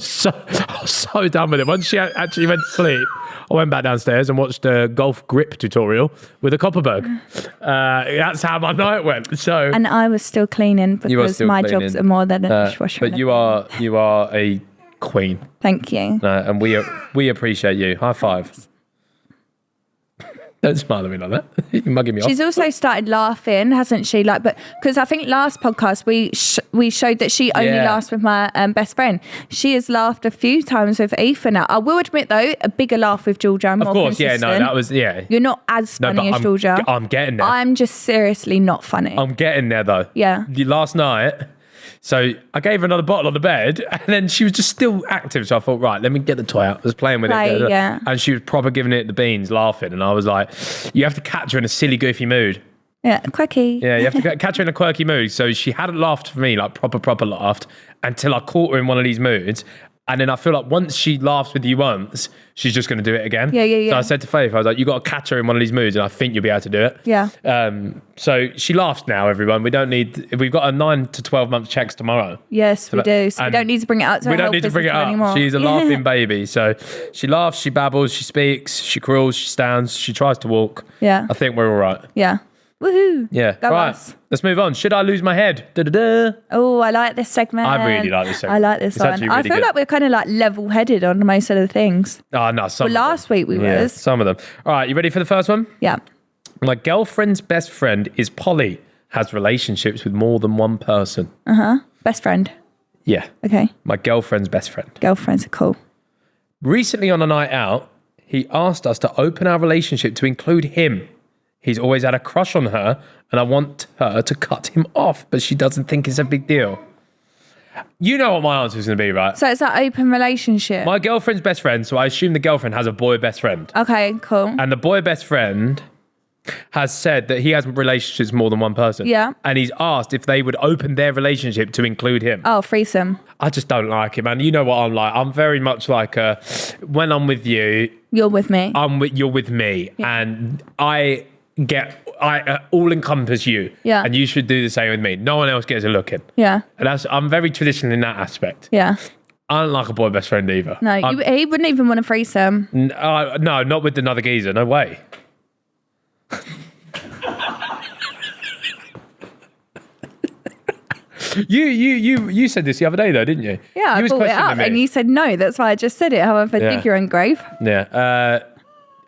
so done with it. Once she actually went to sleep, I went back downstairs and watched a golf grip tutorial with a copperbug. That's how my night went. So, and I was still cleaning because my jobs are more than a dishwasher. But you are a queen. Thank you. And we appreciate you. High five. Don't smile at me like that. You're mugging me off. She's also started laughing, hasn't she? Like, but because I think last podcast we showed that she only laughs with my best friend. She has laughed a few times with Aoife now. I will admit though, a bigger laugh with Georgia. More of course, consistent. yeah, no, that was, yeah. You're not as funny as Georgia. I'm getting there. I'm just seriously not funny. I'm getting there though. Yeah. Last night, so I gave her another bottle on the bed and then she was just still active. So I thought, right, let me get the toy out. I was playing with it. Yeah. And she was proper giving it the beans, laughing. And I was like, you have to catch her in a silly, goofy mood. Yeah, quirky. Yeah, you have to catch her in a quirky mood. So she hadn't laughed for me, like proper laughed, until I caught her in one of these moods. And then I feel like once she laughs with you once, she's just going to do it again. Yeah. So I said to Faith, I was like, you got to catch her in one of these moods and I think you'll be able to do it. Yeah. So she laughs now, everyone. We've got a 9 to 12 month checks tomorrow. Yes, we do. So we don't need to bring it up to We don't need to bring it up. Anymore. She's a laughing baby. So she laughs, she babbles, she speaks, she crawls, she stands, she tries to walk. Yeah. I think we're all right. Yeah. Woohoo. Yeah. Go right. us. Let's move on. Should I lose my head? Da-da-da. Oh, I like this segment. I really like this segment. I like this It's one. actually I really feel good. like we're kind of like level-headed on most of the things. Oh, no. Some Well, of them. last week we was. Some of them. All right. You ready for the first one? Yeah. My girlfriend's best friend is Polly, has relationships with more than one person. Best friend. Yeah. Okay. My girlfriend's best friend. Girlfriends are cool. Recently on a night out, he asked us to open our relationship to include him. He's always had a crush on her and I want her to cut him off, but she doesn't think it's a big deal. You know what my answer is going to be, right? So it's an open relationship. My girlfriend's best friend, so I assume the girlfriend has a boy best friend. Okay, cool. And the boy best friend has said that he has relationships with more than one person. Yeah. And he's asked if they would open their relationship to include him. Oh, threesome. I just don't like it, man. You know what I'm like. I'm very much like when I'm with you, You're with me. you're with me. Yeah. And I all encompass you. Yeah. And you should do the same with me. No one else gets a look in. Yeah. And I'm very traditional in that aspect. Yeah. I don't like a boy best friend either. No, he wouldn't even want a threesome. No, not with another geezer. No way. You said this the other day though, didn't you? Yeah, I was brought it questioning up me. and you said no. That's why I just said it. However, dig your own grave. Yeah.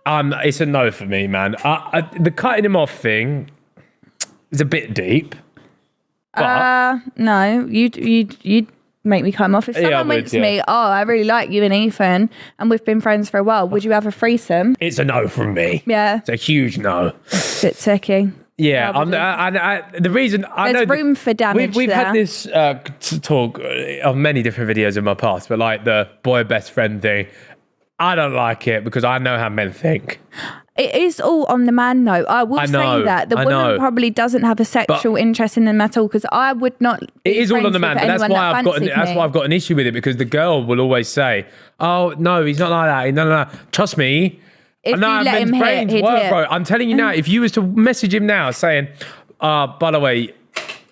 It's a no for me, man. The cutting him off thing is a bit deep. But No, you'd make me come off. If someone went to me, oh, I really like you and Ethan, and we've been friends for a while, would you have a threesome? it's a no from me. Yeah. It's a huge no. Bit tricky. Yeah, the reason I know There's room for damage We've there. had this talk of many different videos in my past, but like the boy best friend thing, I don't like it because I know how men think. It is all on the man, though. I will say that. The woman probably doesn't have a sexual interest in them at all, because I would not. It is all on the man, but that's why I've got an issue with it, because the girl will always say, "Oh no, he's not like that. No. Trust me." If you let him hit, he'd hit. Bro. I'm telling you now, if you was to message him now saying, by the way,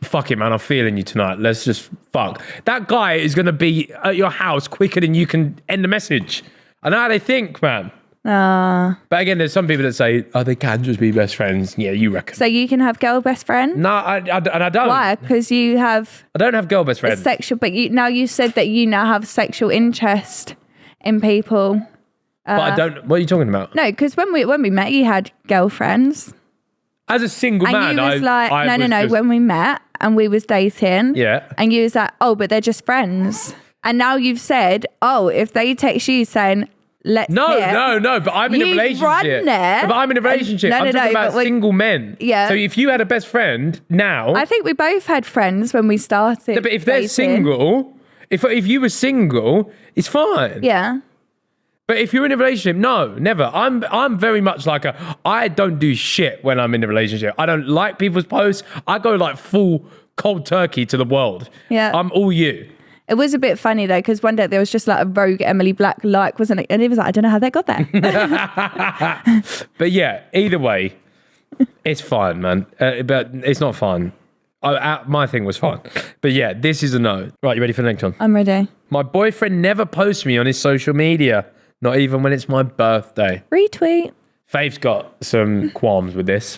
fuck it, man, I'm feeling you tonight. Let's just fuck. That guy is going to be at your house quicker than you can end the message. I know how they think, man. But again, there's some people that say, oh, they can just be best friends. Yeah, you reckon. So you can have girl best friend? No, I don't. Why? Because you have I don't have girl best friends. sexual, but you said that you now have sexual interest in people. But I don't. What are you talking about? No, because when we met, you had girlfriends. As a single And man, you was like, I no. just- When we met and we was dating, Yeah. and you was like, oh, but they're just friends. And now you've said, oh, if they text you saying, let's No, hit, but I'm in a You'd relationship. run there But I'm in a relationship. I'm talking about but single men. Yeah. So if you had a best friend now, I think we both had friends when we started. but if they're dating. single, if you were single, it's fine. Yeah. But if you're in a relationship, no, never. I'm very much like I don't do shit when I'm in a relationship. I don't like people's posts. I go like full cold turkey to the world. Yeah. I'm all you. It was a bit funny though, because one day there was just like a rogue Emily Black like, wasn't it? And he was like, I don't know how they got that. But yeah, either way, it's fine, man. But it's not fun. My thing was fun. But yeah, this is a no. Right, you ready for the next one? I'm ready. My boyfriend never posts me on his social media, not even when it's my birthday. Retweet. Faith's got some qualms with this.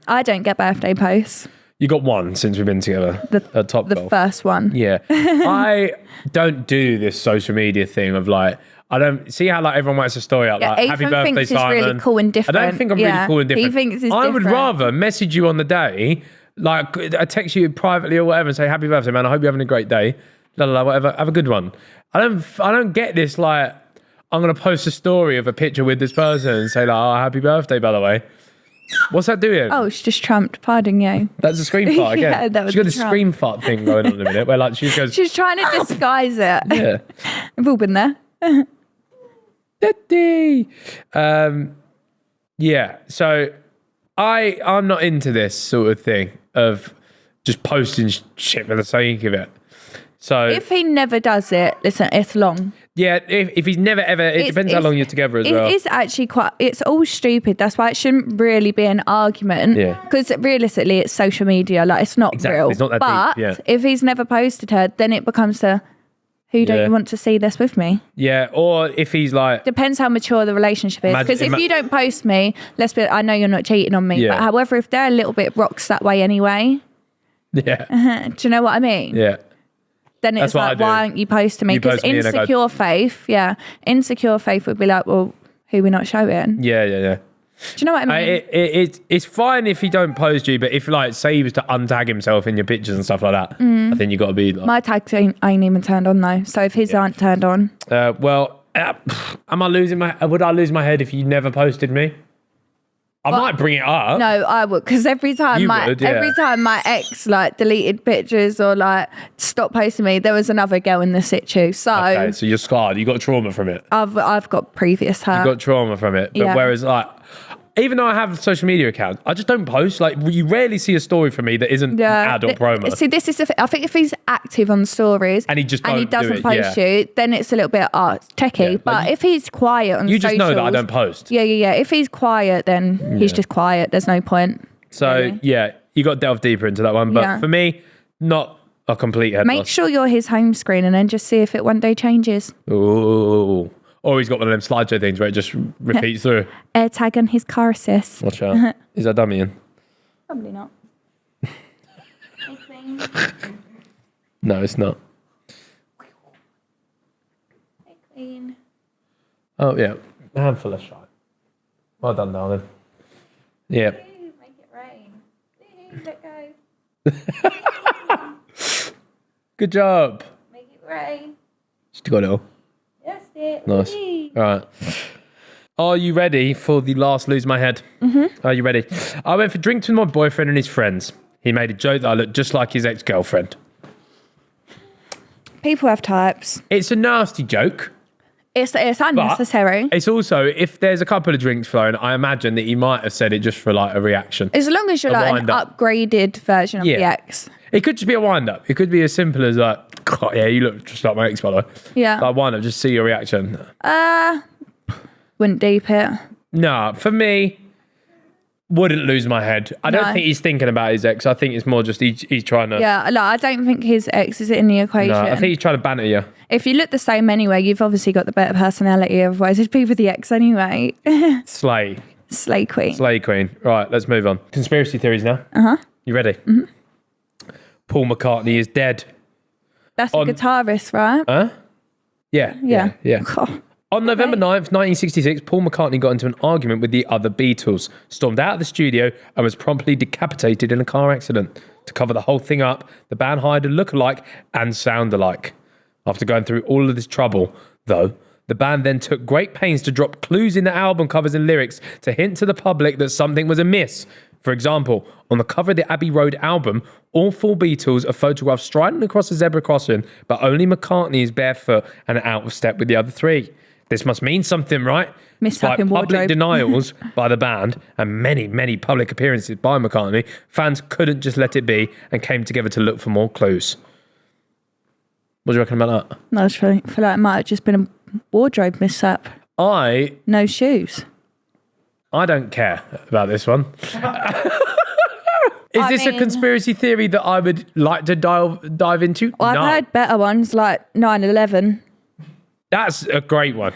I don't get birthday posts. You got one since we've been together at Top The Golf. first one. Yeah. I don't do this social media thing of like, I don't see how like everyone writes a story out like happy Ethan birthday, thinks it's Simon. really cool and different. I don't think I'm really cool and different. He thinks it's I would different. rather message you on the day, like I text you privately or whatever and say happy birthday, man. I hope you're having a great day. La la la, whatever. Have a good one. I don't get this like I'm gonna post a story of a picture with this person and say like, oh, happy birthday, by the way. What's that doing? Oh, she just trumped. Pardon you. That's a scream fart again. Yeah, that was She's got a a trump. scream fart thing going on in a minute where like she goes, She's trying to disguise it. yeah. We've all been there. Yeah. So I'm not into this sort of thing of just posting shit for the sake of it. So If he never does it, listen, it's long. yeah, if he's never ever, it depends how long you're together as well. It is actually it's all stupid. That's why it shouldn't really be an argument. Yeah. Because realistically, it's social media. Like, it's not Exactly, real. it's not that but deep, yeah. if he's never posted her, then it becomes who don't Yeah. you want to see this with me? Yeah, or if he's like, Depends how mature the relationship is. Because if you don't post me, I know you're not cheating on me. Yeah. But however, if they're a little bit rocks that way anyway, yeah, do you know what I mean? yeah, Then it's That's what I like, do. why aren't you posting me? You Because post me and I go- insecure faith would be like, well, who we not showing? yeah. Do you know what I mean? It's fine if he don't post you, but if like say he was to untag himself in your pictures and stuff like that, I think you got to be like, My tags ain't even turned on though. So if his aren't turned on, am I losing my? Would I lose my head if you never posted me? I might bring it up. no, I would. Because every time You my would, yeah. every time my ex like deleted pictures or like stopped posting me, there was another girl in the situ. So Okay, so you're scarred. You got trauma from it. I've got previous hurt. You got trauma from it. But Yeah. whereas like, even though I have a social media account, I just don't post. Like you rarely see a story from me that isn't an ad or promo. See, this is the thing. I think if he's active on stories And he just don't do doesn't it, post yeah. you, then it's a little bit techie. Yeah, like but if he's quiet on you just know that I socials- don't post. Yeah. If he's quiet, then he's just quiet. There's no point. So really. yeah, you got to delve deeper into that one. But Yeah. for me, not a complete head Make loss. sure you're his home screen and then just see if it one day changes. Ooh. Or he's got one of them slideshow things where it just repeats through. AirTag on his car assist. Watch out. Is that dummy in? Probably not. No, it's not. Clean. Oh, yeah. A handful of shite. Well done, darling. Yeah. Make it rain. Let go. Good job. Make it rain. Just got it all. That's it. Nice. All right. Are you ready for the last lose my head? Mm-hmm. Are you ready? I went for drinks with my boyfriend and his friends. He made a joke that I looked just like his ex-girlfriend. People have types. It's a nasty joke. It's unnecessary. It's also, if there's a couple of drinks flowing, I imagine that he might have said it just for like a reaction. As long as you're A like an wind-up. upgraded version of the Yeah. ex. It could just be a wind-up. It could be as simple as like, "God, yeah, you look just like my ex, by the way." Yeah. Like wind-up, just see your reaction. Wouldn't deep it. No, for me, wouldn't lose my head. I don't No. think he's thinking about his ex. I think it's more just he's trying to... Yeah, I don't think his ex is in the equation. No, I think he's trying to banter you. If you look the same anyway, you've obviously got the better personality. Otherwise, it'd be with the ex anyway. Slay. Slay queen. Slay queen. Right, let's move on. Conspiracy theories now. Uh-huh. You ready? Mm-hmm. Paul McCartney is dead. That's a guitarist, right? Huh? Yeah. God. On November 9th, 1966, Paul McCartney got into an argument with the other Beatles, stormed out of the studio, and was promptly decapitated in a car accident. To cover the whole thing up, the band hired a look-alike and sound-alike. After going through all of this trouble, though, the band then took great pains to drop clues in the album covers and lyrics to hint to the public that something was amiss. For example, on the cover of the Abbey Road album, all four Beatles are photographed striding across a zebra crossing, but only McCartney is barefoot and out of step with the other three. This must mean something, right? Mishap Despite in public wardrobe. denials by the band and many, many public appearances by McCartney, fans couldn't just let it be and came together to look for more clues. What do you reckon about that? No, I feel like it might have just been a wardrobe mishap. No shoes. I don't care about this one. Is this a conspiracy theory that I would like to dive into? Well, No. I've heard better ones like 9/11. That's a great one.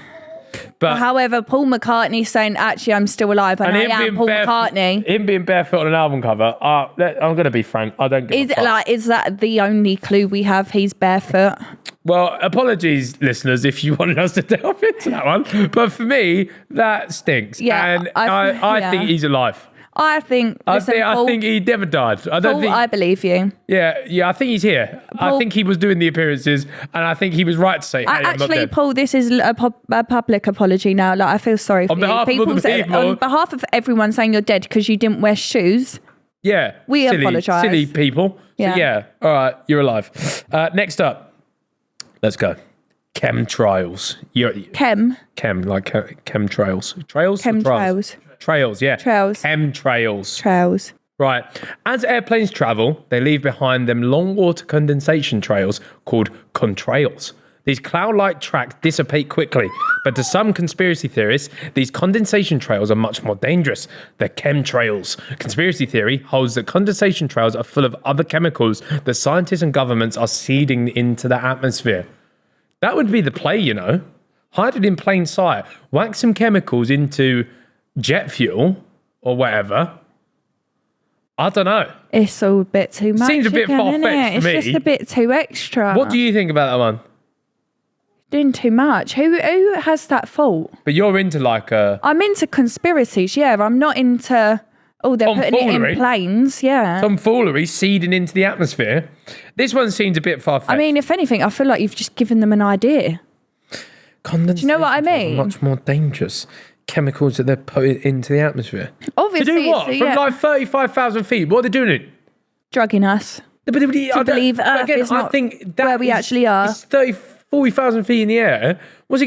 But However, Paul McCartney saying, actually, I'm still alive and I am Paul McCartney. Him being barefoot on an album cover, I'm going to be frank. I don't give a fuck. Is that the only clue we have? He's barefoot. Well, apologies, listeners, if you wanted us to delve into that one. But for me, that stinks. Yeah, And I think he's alive. I think. I Listen, think he never died. I don't Paul, think. I believe you. Yeah, I think he's here. I think he was doing the appearances, and I think he was right to say, "Hey, I'm not Actually, dead." Paul, this is a public apology now. Like, I feel sorry for On you. behalf of all the people. On behalf of everyone saying you're dead because you didn't wear shoes. Yeah, We apologise. Silly people. Yeah. So yeah, all right, you're alive. Next up, let's go. Chemtrails. Chem. Like chemtrails. Trails? Chemtrails. Trails, yeah. Trails. Chemtrails. Trails. Right. As airplanes travel, they leave behind them long water condensation trails called contrails. These cloud-like tracks dissipate quickly, but to some conspiracy theorists, these condensation trails are much more dangerous. They're chemtrails. Conspiracy theory holds that condensation trails are full of other chemicals that scientists and governments are seeding into the atmosphere. That would be the play, you know. Hide it in plain sight. Whack some chemicals into jet fuel or whatever. I don't know. It's all a bit too much. Seems a bit again, far-fetched innit? for me. It's just a bit too extra. What do you think about that one? Doing too much. Who has that fault? But you're into like a... I'm into conspiracies, yeah. I'm not into, they're putting it Tomfoolery. in planes, yeah. tomfoolery seeding into the atmosphere. This one seems a bit far-fetched. I mean, if anything, I feel like you've just given them an idea. condensation know what I trails are mean? much more dangerous. Chemicals that they're putting into the atmosphere. Obviously, To do what? it's- From yeah, like 35,000 feet? What are they doing? drugging us. To believe Earth is not where we actually are. It's 40,000 feet in the air. By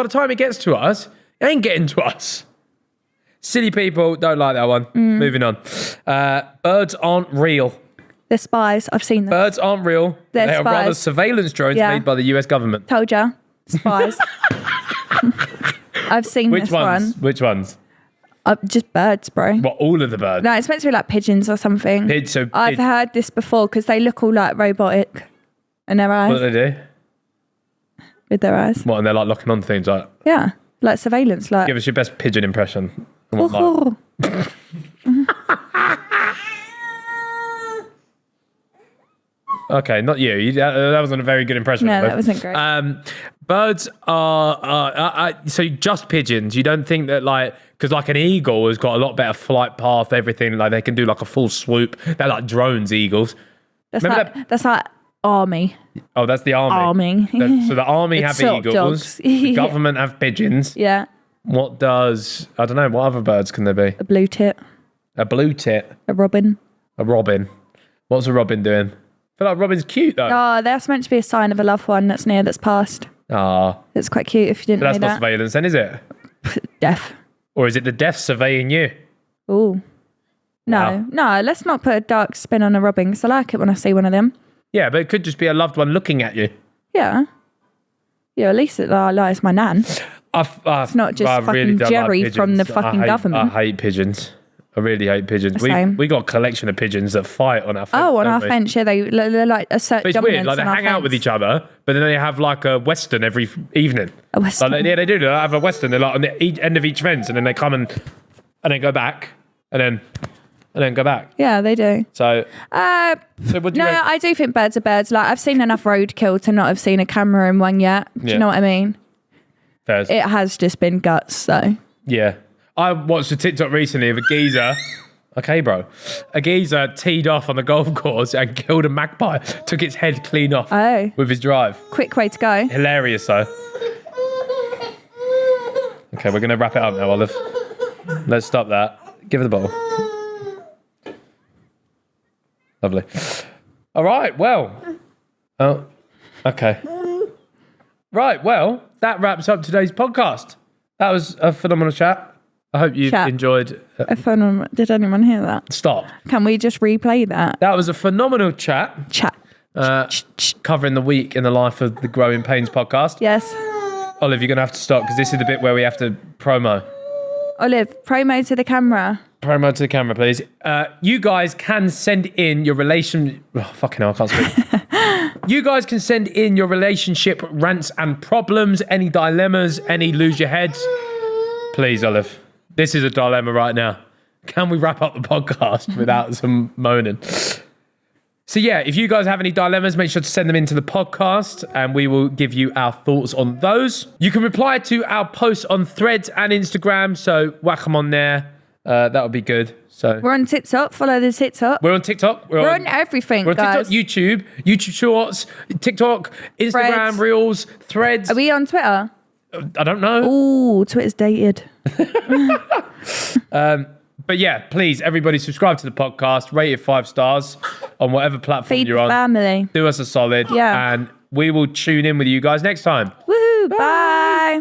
the time it gets to us, it ain't getting to us. Silly people, don't like that one. Moving on. Birds aren't real. They're spies. I've seen them. Birds aren't real. They're They are rather spies. surveillance drones Yeah. made by the US government. Told ya. Spies. I've seen Which this ones? one. Which ones? Just birds, bro. What, all of the birds? No, it's meant to be like pigeons or something. I've heard this before because they look all like robotic in their eyes. What do they do? With their eyes. What, and they're like locking on things like, Yeah. Like surveillance. Like. give us your best pigeon impression. And what, like- Okay, not you. That wasn't a very good impression. No, of it. that wasn't great. Birds are so just pigeons. You don't think that like, because like an eagle has got a lot better flight path, everything. Like they can do like a full swoop. They're like drones, eagles. That's remember like that's like army. Oh, that's the army. Army. So the army It's have sort of eagles. dogs. The Yeah. government have pigeons. Yeah. What does, I don't know, what other birds can there be? A blue tit. A blue tit. A robin. A robin. What's a robin doing? I feel like robin's cute though. Oh, that's meant to be a sign of a loved one that's near, that's passed. Ah, It's quite cute if you didn't but that's know not that. surveillance then, is it? Deaf. Or is it the deaf surveying you? Ooh. No, Wow. no, let's not put a dark spin on a robin because I like it when I see one of them. Yeah, but it could just be a loved one looking at you. Yeah. Yeah, at least it lies my nan. It's not just fucking Jerry from the fucking government. I hate pigeons. I really hate pigeons. Same. We got a collection of pigeons that fight on our fence. Oh, on don't our we? fence, yeah, they're like assert But it's dominance weird, like they on our hang out with fence. each other, but then they have like a Western every evening. A Western? Like, yeah, they do. They have a Western. They're like on the end of each fence, and then they come and then go back, and then go back. Yeah, they do. So what do you No, reckon? I do think birds are birds. Like, I've seen enough roadkill to not have seen a camera in one yet. Do Yeah. you know what I mean? Fairs. It has just been guts, so. Yeah. I watched a TikTok recently of a geezer. Okay, bro. A geezer teed off on the golf course and killed a magpie. Took its head clean off Oh. with his drive. Quick way to go. Hilarious, though. Okay, we're going to wrap it up now, Olive. Let's stop that. Give her the bottle. Lovely. All right, well. Oh, okay. Right, well, that wraps up today's podcast. That was a phenomenal chat. I hope you Chat. enjoyed. Did anyone hear that? Stop. Can we just replay that? That was a phenomenal chat Chat. covering the week in the life of the Growing Pains podcast. Yes. Olive, you're going to have to stop because this is the bit where we have to promo. Olive, promo to the camera. Promo to the camera, please. You guys can send in your fucking hell, I can't speak. You guys can send in your relationship rants and problems, any dilemmas, any lose your heads. Please, Olive. This is a dilemma right now. Can we wrap up the podcast without some moaning? So yeah, if you guys have any dilemmas, make sure to send them into the podcast and we will give you our thoughts on those. You can reply to our posts on Threads and Instagram, so whack them on there. That would be good. So We're on TikTok. Follow the TikTok. we're on TikTok. We're on everything, We're on guys. TikTok, YouTube Shorts, TikTok, Instagram, Threads. Reels, Threads. Are we on Twitter? I don't know. Ooh, Twitter's dated. But yeah, please, everybody subscribe to the podcast, rate it 5 stars on whatever platform Feed you're the on. family. Do us a solid. Yeah. And we will tune in with you guys next time. Woohoo! Bye.